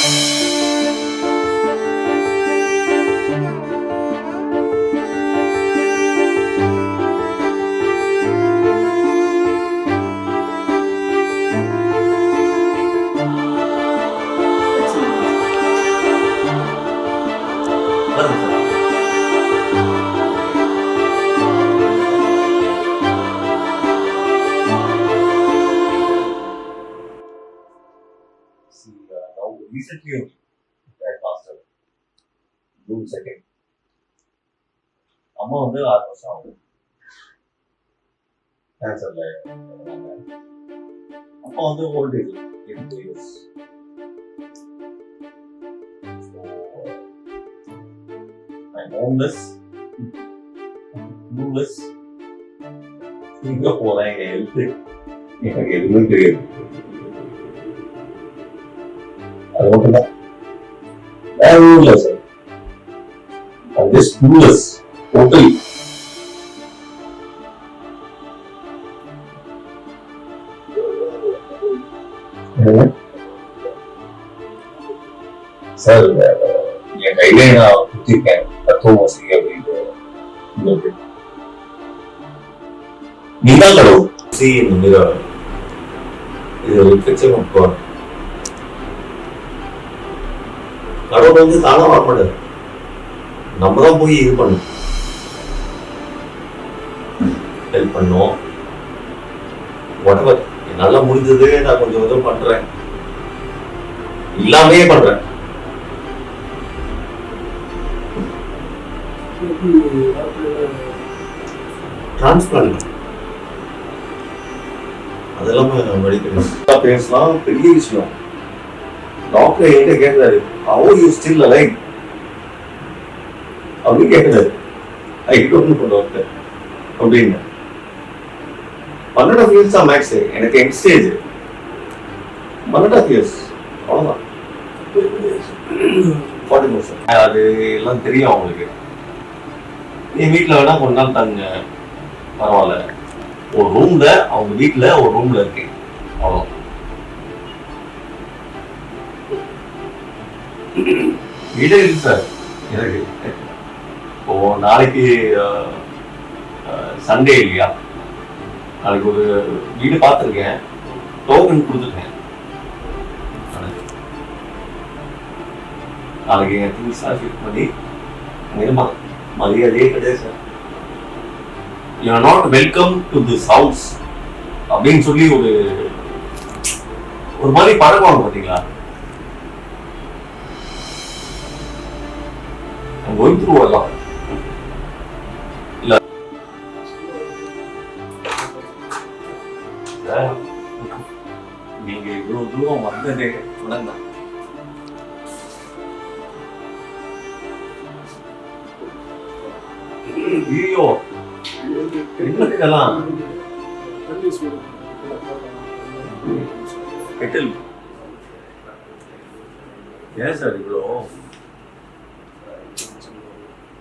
Now recently that faster June 2nd அம்மா வந்து 6 வருஷம் ஆகும் கேன்சர்ல. அப்பா வந்து voltage 82 years. I'm homeless, clueless. எங்க போறேன், எங்க ஹெல்த் எனக்கு எதுவுமே தெரியாது. அது மட்டும்தான், வேற ஒன்றும் இல்லை sir. I'm just clueless, totally. Sir என் கையிலே நான் குத்திருக்கேன் தத்துவமசி அப்படின்ட்டு. நீதான் கடவுள். இது கடவுள் வந்து தானா வரமாட்டாரு, நம்ம தான் போய் இது பண்ணணும், ஹெல்ப் பண்ணோம். whatever நல்லா முடிஞ்சது நான் கொஞ்சம் கொஞ்சம் பண்றேன், இல்லாமே பண்றேன். டிரான்ஸ்பிளான்ட் அதெல்லாம் மெடிக்கல் பேசலாம், பெரிய விஷயம். டாக்டர் என்கிட்ட கேட்கிறாரு, how you still alive அப்படின்னு கேட்கிறாரு. ஐ டோன்ட் நோ டாக்டர் அப்படின்னு. 1.5 years தான் மேக்ஸ், எனக்கு எண்ட் ஸ்டேஜ் 1.5 years அவ்வளோதான். 40%. அது எல்லாம் தெரியும் அவங்களுக்கு. நீ வீட்டில் வேணா கொஞ்ச நாள் தங்க, பரவாயில்ல. ஒரு ரூம்ல, அவங்க வீட்டுல ஒரு ரூம்ல இருக்கேன், அவ்வளோ. வீடே இருக்கு சார் எனக்கு. இப்போ நாளைக்கு சண்டே இல்லையா, நாளைக்கு ஒரு வீடு பார்த்துருக்கேன், டோக்கன் கொடுத்துருக்கேன். நாளைக்கு என் திங்ஸ்லாம் ஃபிட் பண்ணி மரியாதையே கிடையாது sir. You are not welcome to this house அப்படின்னு சொல்லி ஒரு மாதிரி பழகுவாங்க பார்த்தீங்களா. going through a lot. இல்ல நீங்க இவ்வளவு தூரம் வந்ததே உடனே ஐயோ என்னதுக்கெல்லாம் கெட்டில் ஏன் சார் இவ்வளோ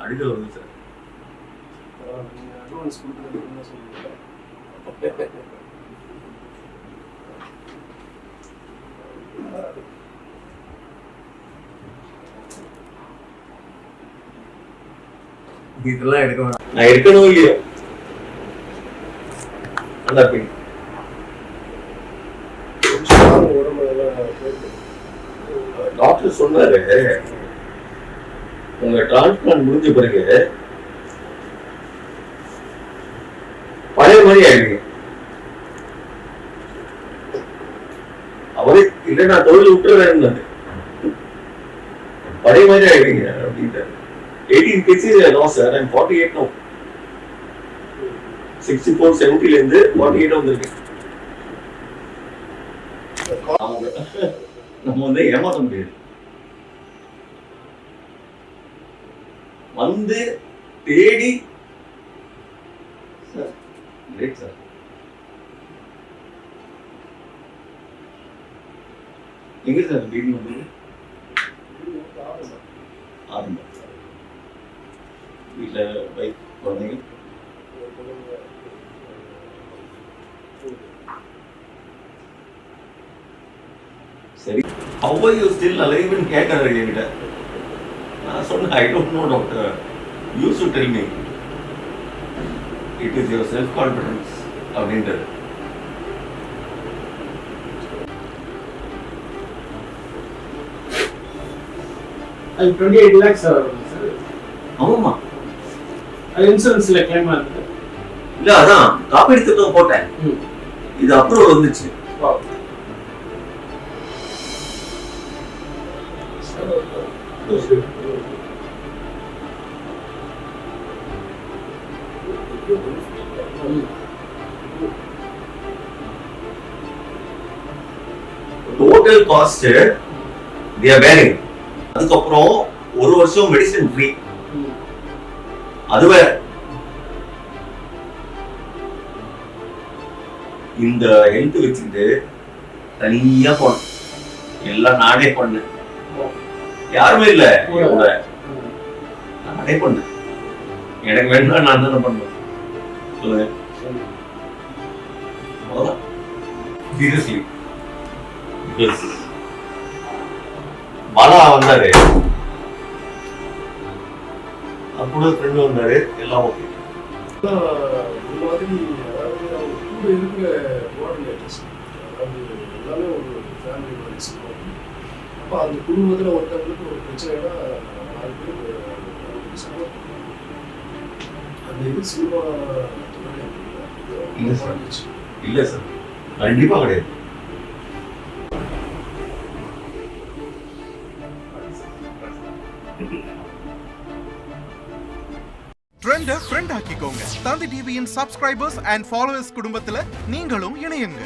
அடிக்க வருது சார்? இதெல்லாம் எடுக்க வேணாம், நான் எடுக்கணும் இல்லையோ. டாக்டர் சொன்னாரு, உங்க டிரான்ஸ்பிளான்ட் முடிஞ்ச பிறகு பழைய மாதிரி ஆயிடுங்க. அவரே இல்ல நான் தொழில் விட்டுறேன், பழைய மாதிரி ஆயிடுங்க அப்படின்ட்டு. 18 kg loss sir, I'm 48 now. 64 70 ல இருந்து 48 வந்திருக்கேன். நம்ம வந்து ஏமாத்த முடியாது. வந்து தேடி சார் கிரேட் சார். எங்க சார் வீடு வந்து ஆரம்பம் வீட்டில் வைஃப் குழந்தைங்க சரி, how are you still alive ன்னு கேட்கறாரு என்கிட்ட. நான் சொன்னேன், I don't know doctor. You should tell me. It is your self confidence அப்படின்றது. அது 28 lakhs ஆகும் சார். ஆமாமா. அது இன்சூரன்ஸ்ல கிளைம் ஆகுது. இல்ல அதான் காப்பீடு திட்டம் போட்டேன். இது அப்ரூவல் வந்துச்சு. Total cost they are bearing. அதுக்கப்புறம் ஒரு வருஷம் மெடிசன் ஃப்ரீ. அதுவே இந்த ஹெல்த் வச்சுட்டு தனியா போன எல்லாம் நானே பண்ணேன். யாருமே இல்ல கூட, நானே பண்ணேன். எனக்கு வேணும்னா நான் தானே பண்ணுவேன். சொல்லுங்க. அவ்வளவுதான். சீரியஸ்லி பாலா வந்தாரு, அப்போ ஃப்ரெண்ட் வந்தாரு, எல்லாம் ஓகே. இந்த மாதிரி அதாவது அவங்க கூட இருக்கிற கோஆர்டினேட்டர்ஸ், அதாவது எல்லாமே ஒரு ஃபேமிலி மாதிரி சொல்லுவாங்க. அப்போ அந்த குடும்பத்தில் ஒருத்தவங்களுக்கு ஒரு பிரச்சனைனா 4 பேர் சப்போர்ட் பண்ணுவாங்க. அந்த இது சினிமா இல்லை சார், இல்லை சார், கண்டிப்பா கிடையாது. ட்ரெண்ட ஃப்ரெண்ட் ஆக்கிக்கோங்க. தந்தி டிவியின் சப்ஸ்கிரைபர்ஸ் அண்ட் ஃபாலோவர்ஸ் குடும்பத்துல நீங்களும் இணையுங்க.